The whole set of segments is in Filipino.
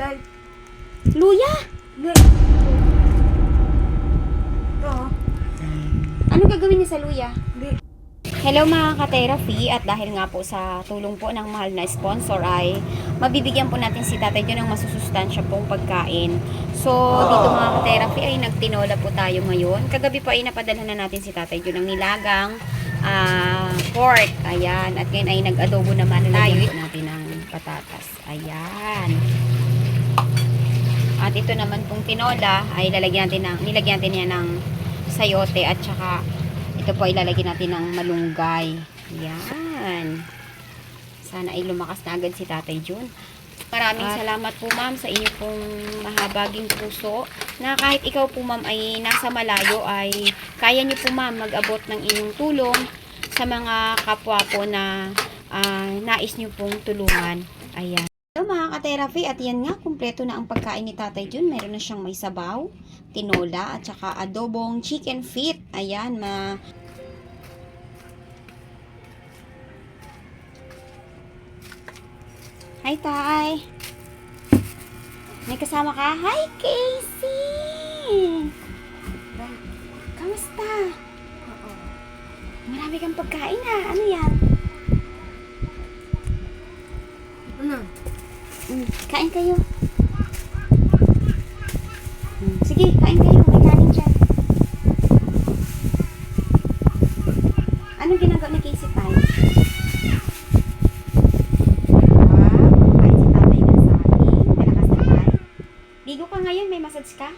Dahil, Luya! hindi. Ito, Anong gagawin niya sa luya? hindi. Hello mga ka-therapy, at dahil nga po sa tulong po ng mahal na sponsor ay mabibigyan po natin si Tatay John ng masusustansya pong pagkain. So dito mga ka-therapy ay nagtinola po tayo ngayon. Kagabi po ay napadala na natin si Tatay John ng nilagang pork. Ayan, at ngayon ay nag-adobo naman tayo natin ng patatas. Ayan. At ito naman pong tinola ay nilagyan natin niya ng sayote, at saka ito po ay lalagyan natin ng malunggay. Yan. Sana ay lumakas na agad si Tatay John. Maraming salamat po ma'am sa inyo pong mahabaging puso, na kahit ikaw po ma'am ay nasa malayo ay kaya niyo po ma'am mag-abot ng inyong tulong sa mga kapwa po na nais niyo pong tulungan. Ayan. Hello mga ka-therapy, at yan nga, kumpleto na ang pagkain ni Tatay John. Meron na siyang may sabaw, tinola, at saka adobong chicken feet. Ayan, Hi, Tay! May kasama ka? Hi, Casey! Kamusta? Marami kang pagkain ha. Ano yan? Ano? Kain kayo. Sige, kain kayo. May kanin dyan. Anong ginagawa ni Casey tayo? Wow, kain si Tatay ng saging. Malakas na tayo. Ligo ka ngayon, may massage ka?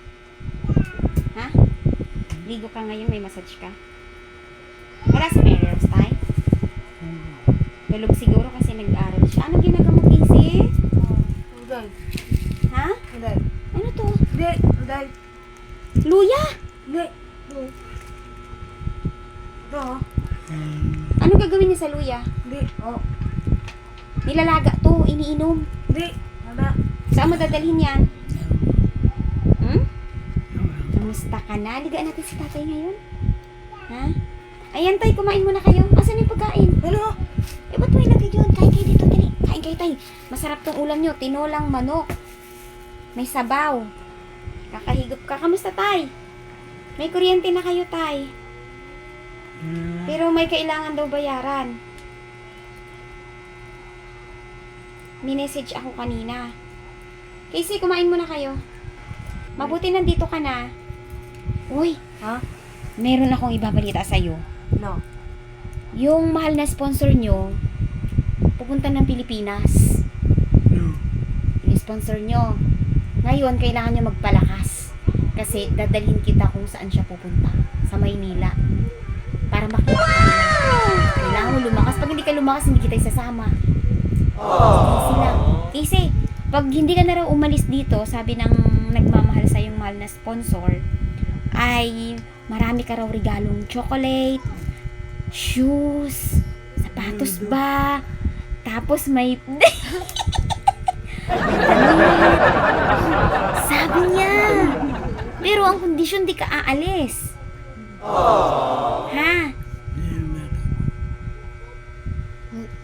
Ha? Ligo ka ngayon, may massage ka? Wala si Mary Rose tayo? Tulog siguro kasi nag-aaral siya. Anong ginagawa mo, Casey? Dahil, Ha? dahil, Ano to? hindi. Dahil, Luya! hindi. Ito, Anong gagawin niya sa luya? hindi. Oh, Nilalaga to, iniinom. hindi. Wala. Saan mo dadalhin yan? Kamusta ka na? Ligaan natin si Tatay ngayon. Ha? Ayan tay, kumain muna kayo. Asan yung pagkain? Ano? Eh, ba't mo ilagay yun? Kain kayo dito, dali. Kain kayo tay. Masarap tong ulam nyo. Tinolang manok. May sabaw. Kakahigop ka. Kamusta tay? May kuryente na kayo tay. Pero may kailangan daw bayaran. Minessage ako kanina. Casey, kumain muna kayo. Mabuti nandito ka na. Uy, Ha? meron akong ibabalita sa'yo. No. Yung mahal na sponsor nyo, pupunta ng Pilipinas. Yung sponsor nyo. Ngayon, kailangan nyo magpalakas. Kasi dadalhin kita kung saan siya pupunta. Sa Maynila. Para makita ka nila. Kailangan mo lumakas. Pag hindi ka lumakas, hindi kita isasama. Sila. Kasi, pag hindi ka na raw umalis dito, sabi ng nagmamahal sa yung mahal na sponsor, ay marami ka raw regalong chocolate, shoes, sapatos ba, tapos may sabi niya, pero ang kondisyon di ka aalis. Ha?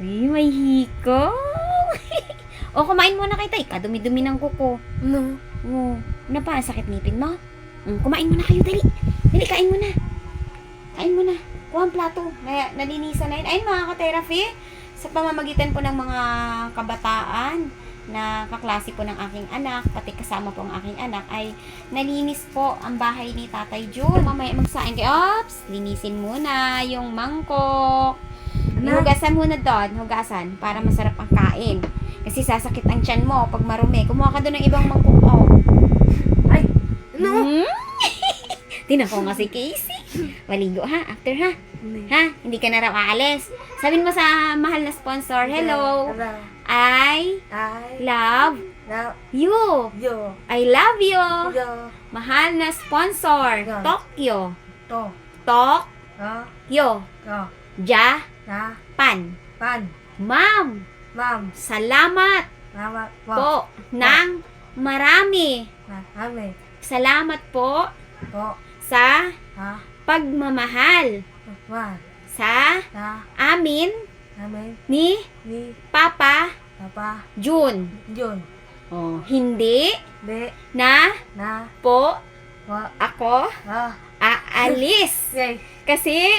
Uy, may hiko. O, kumain muna kayo tay, kadumi-dumi ng kuko. No. Oo. Ano pa? Ang sakit ngipin mo? Kumain muna kayo, dali. Dali, kain muna. Kain muna. Kuha ang plato. Nalinisan na yun. Ayun mga ka-therapy, sa pamamagitan po ng mga kabataan na kaklase po ng aking anak, pati kasama po ang aking anak, ay nalinis po ang bahay ni Tatay John. Mamaya magsain kayo. Ops! Linisin muna yung mangkok. Hugasan muna doon. Hugasan. Para masarap ang kain. Kasi sasakit ang tiyan mo pag marumi. Kumuha ka doon ng ibang mangkok. Oh. Ay, ano? Tinan ko nga si Casey. Maligo ha, after ha. Ha? Hindi ka na raw aalis. Sabihin mo sa mahal na sponsor, hello. Hello. I love Love you. you. I love you. Yo. Mahal na sponsor, Yeah. Tokyo. To. Tokyo. To. Japan. Na. Pan. Ma'am, Ma'am. salamat Mama. po ng marami. Mami. Salamat po Po. sa Ha. pagmamahal Ma. sa Na. amin Mami. ni Ni. Papa Papa. Jun. Jun. Oh, hindi Di. na Na. po Wa. ako Wa. aalis. Yay. Kasi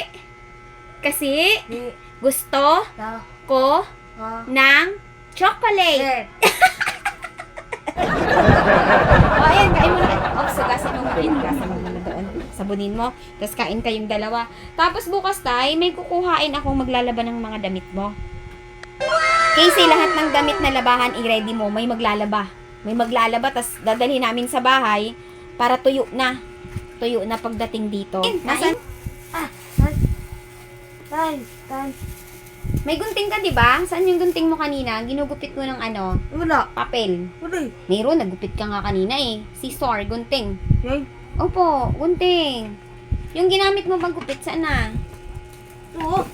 Di. gusto Da. ko Wa. ng chocolate. Yay. O, ayan, kain mo na. Ops, sugasan mo muna. Hugasan mo muna doon. Sabunin mo. Tapos kain kayong dalawa. Tapos bukas tay, may kukuhain akong maglalaba ng mga damit mo. Kasi lahat ng damit na labahan, i-ready mo. May maglalaba. May maglalaba, tapos dadalhin namin sa bahay para tuyo na. Tuyo na pagdating dito. Nasaan? Tay. Tay. Tay. May gunting ka, di ba? Saan yung gunting mo kanina? Ginugupit mo ng ano? Wala. Papel. Wala. Mayroon, nagupit ka nga kanina eh. Scissor, gunting. Yay. Opo, gunting. Yung ginamit mo magupit, saan na? Oo.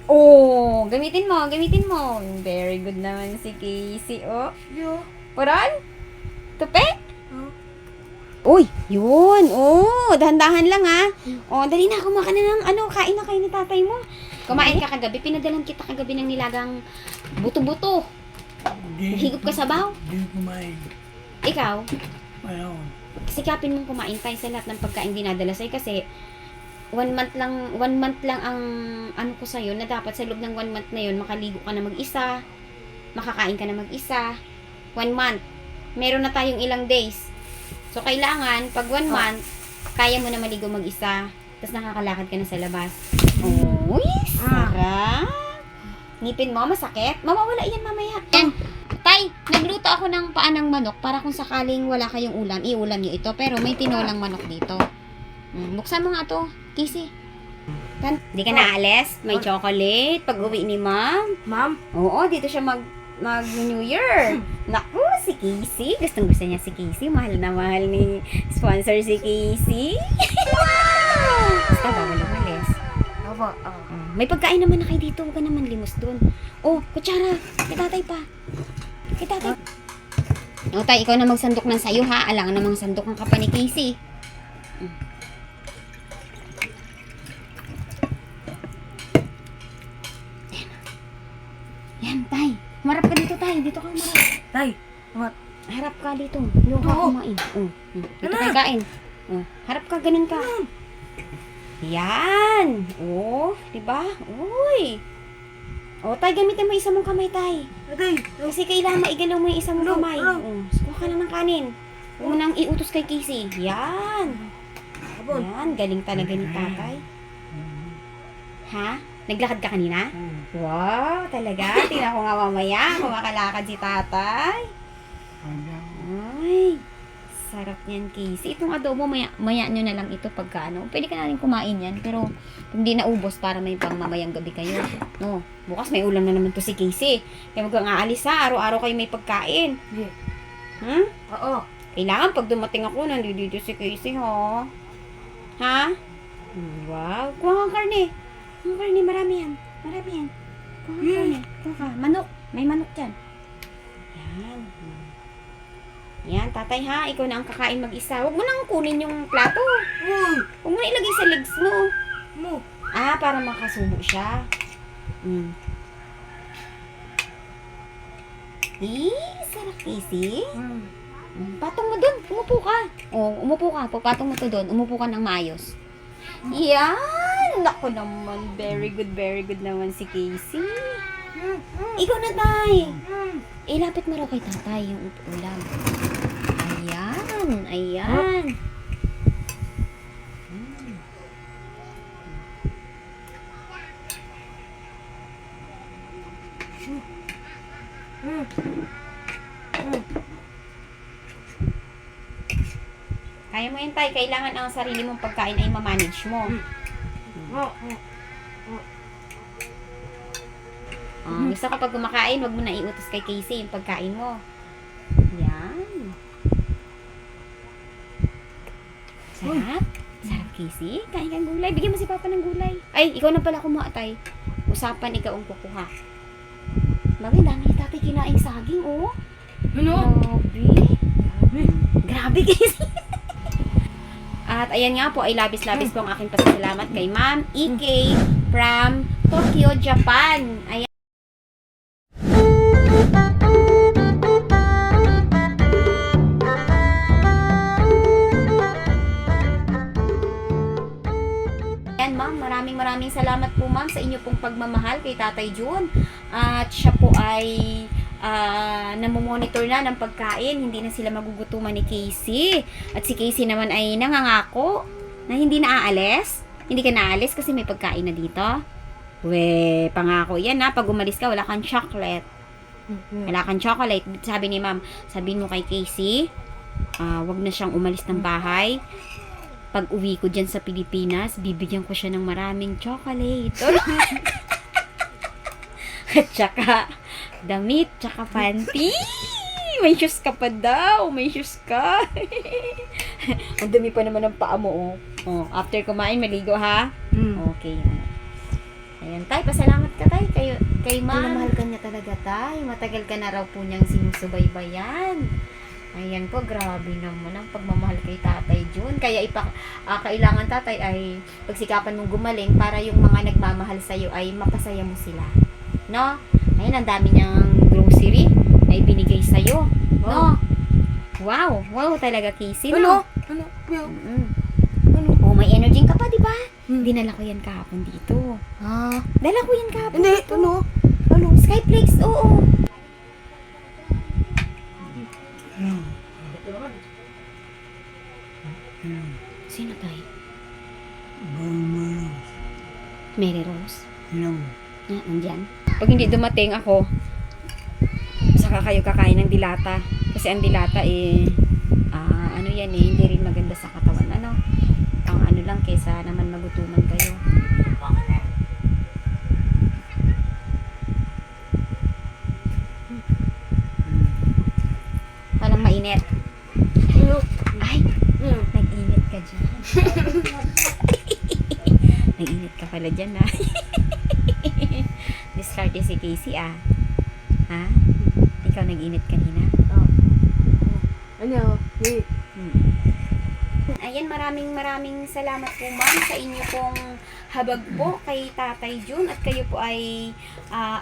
Oh, gamitin mo, gamitin mo. Very good naman si Casey, oh. Yo. Paran? Tupe? Oh. Uy, yun. Oh, dahan-dahan lang ha. Oh, dali na, kumain ka na ng ano, kain na kayo ni tatay mo. Kumain ka kagabi, pinadalan kita kagabi ng nilagang buto-buto. Higop ka sa baw. Di kumain. Ikaw, Well, sikapin mong kumain tayo sa lahat ng pagkain dinadala sa'yo kasi 1 month lang ang ano ko sa'yo na dapat sa loob ng 1 month na yun, makaligo ka na mag-isa, makakain ka na mag-isa. 1 month. Meron na tayong ilang days. So, kailangan, pag 1 month, kaya mo na maligo mag-isa. Tapos nakakalakad ka na sa labas. Uy, sarap. Ngipin mo, masakit. Mawawala yan mamaya. Yan. Tay, nagluto ako ng paanang manok para kung sakaling wala kayong ulam, iulam niyo ito. Pero may tinolang manok dito. Buksan mo nga to, Casey. Hindi ka naalis? May chocolate pag uwi ni ma'am. Ma'am. Oo, dito siya mag New Year. Naku, si Casey. Gustong gusto niya si Casey. Mahal na mahal ni sponsor si Casey. Basta bawal umalis. Opo. May pagkain naman na kayo dito. Huwag ka naman limos dun. Oh, kutsara. Kitatay pa. Kitatay. O, tay, ikaw na magsandok ng sayo, ha? Alangan namang sandok ang kapa ni Casey. Yan, tay. Humarap ka dito, tay. Dito ka humarap. Tay. What? Harap ka dito. Yung ka kumain. Dito kayo kain. Harap ka, ganun ka. Yan. Diba? Uy. Tay, gamitin mo isa mong kamay, tay. Tay. Kasi kailangan maigalaw mo yung isa mong Hello, kamay. hello. Kuha ka na ng kanin. Huwag mo nang iutos kay Casey. Yan. Abon. Yan, galing talaga ni tatay. Ha? Naglakad ka kanina? Wow, talaga. Tingnan ko nga mamaya kung makalakad si tatay. Ay, sarap niyan, Casey. Itong adobo, maya nyo na lang ito pagka ano. Pwede ka na rin kumain yan, pero hindi naubos para may pang mamayang gabi kayo. No, bukas may ulam na naman to si Casey. Kaya huwag kang aalis ha, araw-araw kayo may pagkain. Yeah. Oo. Kailangan pag dumating ako, nandito si Casey, ha? Ha? Wow, kuha kang karne. Kuha kang karne, marami yan. Marami yan. Kuha kang karne. Kuha ka. Manok. May manok dyan. Yan. Yan, tatay ha. Ikaw na ang kakain mag-isa. Huwag mo nang kunin yung plato. Uy. Huwag mo na ilagay sa legs mo. Mo. Para makasubo siya. Sarap, Casey. Patong mo dun. Umupo ka. Umupo ka. Papatong mo to dun. Umupo ka ng maayos. Yan! Naku naman. Very good naman si Casey. Ikaw na, tay. Ilapit mo raw kay tatay yung ulam. Ayan. Kaya mo yan, tay. Kailangan ang sarili mong pagkain ay ma-manage mo. Gusto ko pag kumakain, wag mo na iutos kay Casey yung pagkain mo. Yan. Sarap. Sarap, Casey. Kain kang gulay. Bigyan mo si Papa ng gulay. Ay, ikaw na pala kumuha, tay. Usapan, ikaw ang kukuha. Bagay, dami ni tatay kinaing saging, oh. Grabe, Casey. At ayan nga po, ay labis-labis po ang aking pasasalamat kay Ma'am EK from Tokyo, Japan. Ayan. pagmamahal kay Tatay Jun. At siya po ay namomonitor na ng pagkain. Hindi na sila magugutuman ni Casey. At si Casey naman ay nangangako na hindi na aalis. Hindi ka naalis kasi may pagkain na dito. We, pangako yan na. Pag umalis ka, wala kang chocolate. Wala kang chocolate. Sabi ni ma'am, sabihin mo kay Casey, wag na siyang umalis ng bahay. Pag uwi ko dyan sa Pilipinas, bibigyan ko siya ng maraming chocolate. At saka, damit, tsaka panty. May shoes ka pa daw. May shoes ka. Ang dumi pa naman ng paa mo, after kumain, maligo, ha? Okay. Ayan, tay, pasalamat ka, tay. Kay ma'am. Mahal ka niya talaga, tay. Matagal ka na raw po niyang sinusubaybayan. Ayan po, grabe naman ang pagmamahal kay Tatay Jun. Kaya kailangan, tatay, ay pagsikapan mong gumaling para yung mga nagmamahal sa'yo ay mapasaya mo sila. No? Ayan, ang dami niyang grocery na ibinigay sa'yo. No? Wow. Wow talaga, Casey, no? Ano? Oh, may energy ka pa, di ba? Dinala ko yan kahapon dito. Dala ko yan kahapon Hindi, dito. ano? Skyflakes, oo. Sino tayo? Mary Rose? Nandyan. Pag hindi dumating ako, saka kayo kakain ng dilata. Kasi ang dilata ano yan hindi rin maganda sa katawan. Ano? Ang ano lang, kesa naman magutuman kayo. Walang mainit. Ay, nag-init ka dyan. Nag-init ka pala dyan, ha? Discarte si Casey, ha? Ikaw nag-init kanina? Ano? Ayan, maraming salamat po, ma'am, sa inyo pong habag po kay Tatay Jun at kayo po ay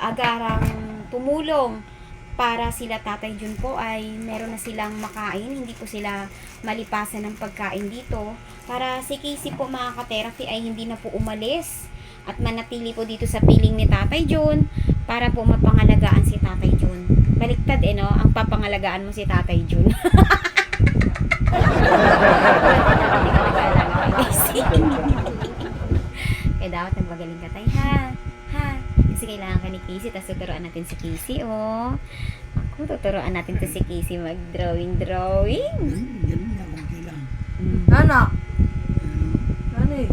agarang tumulong para sila Tatay Jun po ay meron na silang makain, hindi po sila malipasan ng pagkain dito. Para si Casey po, mga ka-therapy, ay hindi na po umalis at manatili po dito sa piling ni Tatay Jun para po mapangalagaan si Tatay Jun. Baliktad no? Ang papangalagaan mo si Tatay Jun. Kaya dapat nagmagaling ka, tay, ha? Kasi kailangan ka ni Casey, tapos tuturuan natin si Casey, tuturuan natin to si Casey mag-drawing. Nana? Ano eh?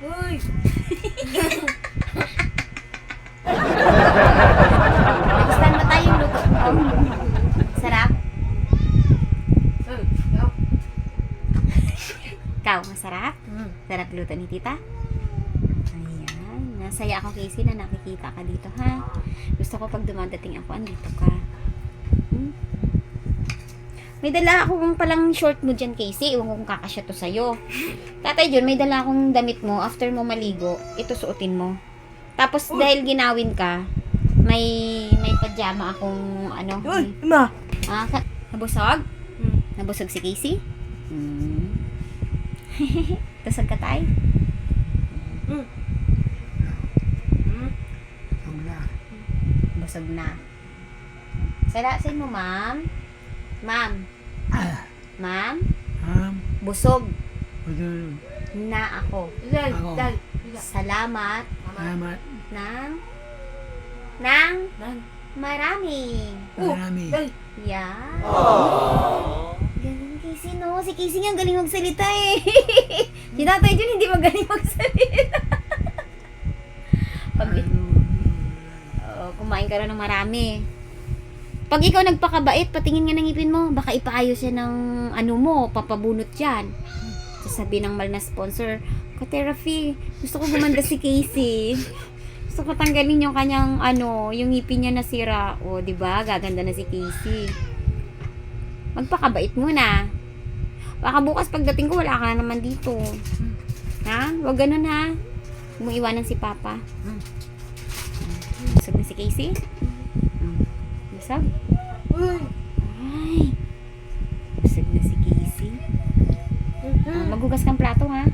Uy! Nagustuhan mo tayong luto ko? Sarap? Ikaw, masarap? Sarap luto ni tita? Ayan. Nasaya ako, Casey, na nakikita ka dito, ha? Gusto ko pag dumadating ako, andito ka. May dala akong palang short mo dyan, Casey. Iwan ko kung kakasya to sa'yo. Tatay Jun, may dala akong damit mo. After mo maligo, ito suotin mo. Tapos, dahil ginawin ka, may pajama akong, Uy! Ma! Nabusog? Nabusog si Casey? Tusog ka, tay? Busog na. Salasin mo, ma'am. Ma'am. Busog na ako. Salamat ng marami. Yan. Galing Casey, no? Si Casey nga galing magsalita eh. Si Tatay Jun hindi magaling magsalita. Kumain ka rin ng marami. Pag ikaw nagpakabait, patingin nga ng ngipin mo, baka ipaayos yan ng papabunot yan. Sasabi ng mal na sponsor, ka-therapy, gusto ko gumanda si Casey. Gusto ko tanggalin yung kanyang, yung ngipin niya nasira. O, diba? Gaganda na si Casey. Magpakabait muna. Baka bukas pagdating ko, wala ka na naman dito. Ha? Huwag ganun, ha? Huwag mong iwanan si Papa. Hmm. Busog na si Casey? Busog? Uy. Ay. Busog na si Casey. Maghugas kang plato, ha?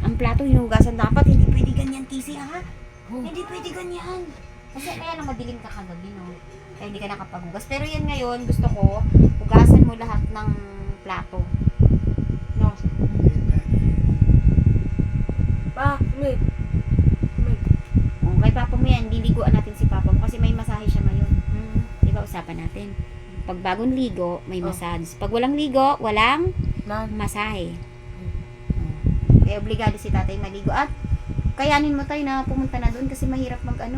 Ang plato, hinugasan dapat. Hindi pwede ganyan, Casey, ha? Hindi pwede ganyan. Kasi kaya lang madilim ka kagabi, no? Kaya hindi ka nakapaghugas. Pero yan ngayon, gusto ko, hugasan mo lahat ng plato. No? Pa, wait. O, kay Papa mo yan, liliguan natin si Papa mo kasi may masahe siya ngayon. Di ba, usapan natin. Pag bagong ligo, may massage. Pag walang ligo, walang masahe. Kaya obligado si tatay maligo. At kayanin mo tayo na pumunta na doon kasi mahirap mahirap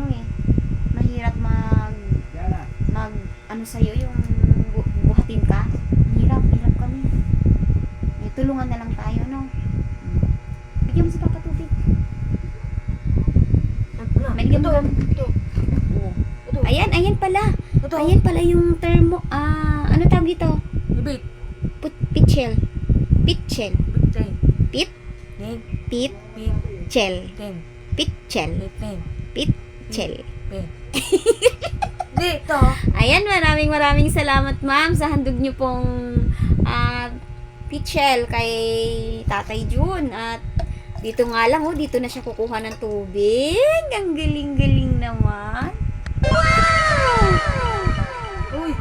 ano sa'yo yung buhatin ka. Hirap kami. May tulungan na lang tayo, no? Bigyan mo si Papa tubig. Bigyan mo lang. Ito. Ayan pala. Ito. Ayan pala yung termo. Ano tawag dito? Ibig. Pitchel. Pitchel. Ten. Pit. Ten. Pitchel. Ten. Pitchel. Ten. Pitchel. Ten. Dito. Ayan, maraming salamat, ma'am, sa handog niyo pong pitchel kay Tatay Jun. At dito nga lang, dito na siya kukuha ng tubig. Ang galing-galing naman. Wow! Uy.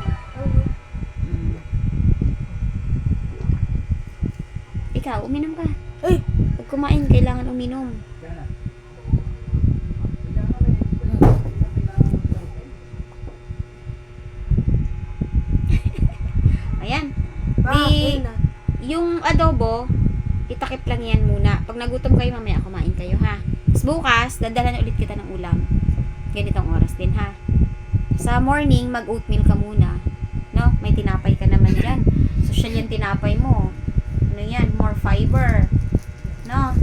Ikaw, uminom ka. Ay. Pag kumain, kailangan uminom. Ayan. Yung adobo, itakip lang yan muna. Pag nagutom kayo, mamaya kumain kayo, ha? Tapos bukas, dadalhan ulit kita ng ulam. Ganitong oras din, ha? Sa morning, mag-oatmeal ka muna. No? May tinapay ka naman dyan. Social yan tinapay mo. Ano yan? More fiber. No?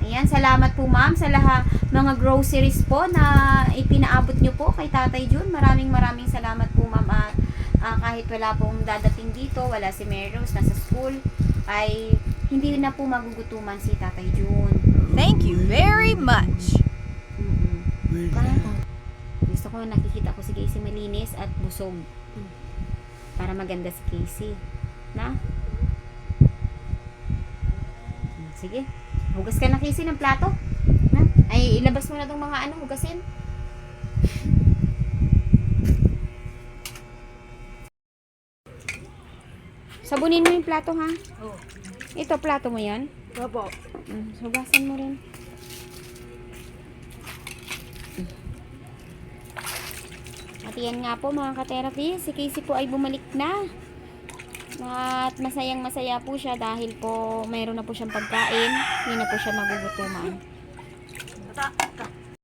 Ayan, salamat po, ma'am, sa lahat mga groceries po na ipinaabot nyo po kay Tatay Jun. Maraming salamat po, ma'am. At kahit wala pong dadating dito, wala si Mary Rose, nasa school, ay hindi na po magugutuman si Tatay Jun. Thank you very much. Gusto ko nakikita ko si Casey malinis at busog. Para maganda si Casey. Na? Sige. Hugas ka na, Casey, ng plato. Na? Ay, ilabas mo na itong mga hugasin. Sabunin mo yung plato, ha? Oh. Ito, plato mo yan? Opo. Hugasan mo rin. At yan nga po, mga ka-therapy, si Casey po ay bumalik na. At masayang-masaya po siya dahil po mayroon na po siyang pagkain. Hindi na po siya magugutuman. Ata.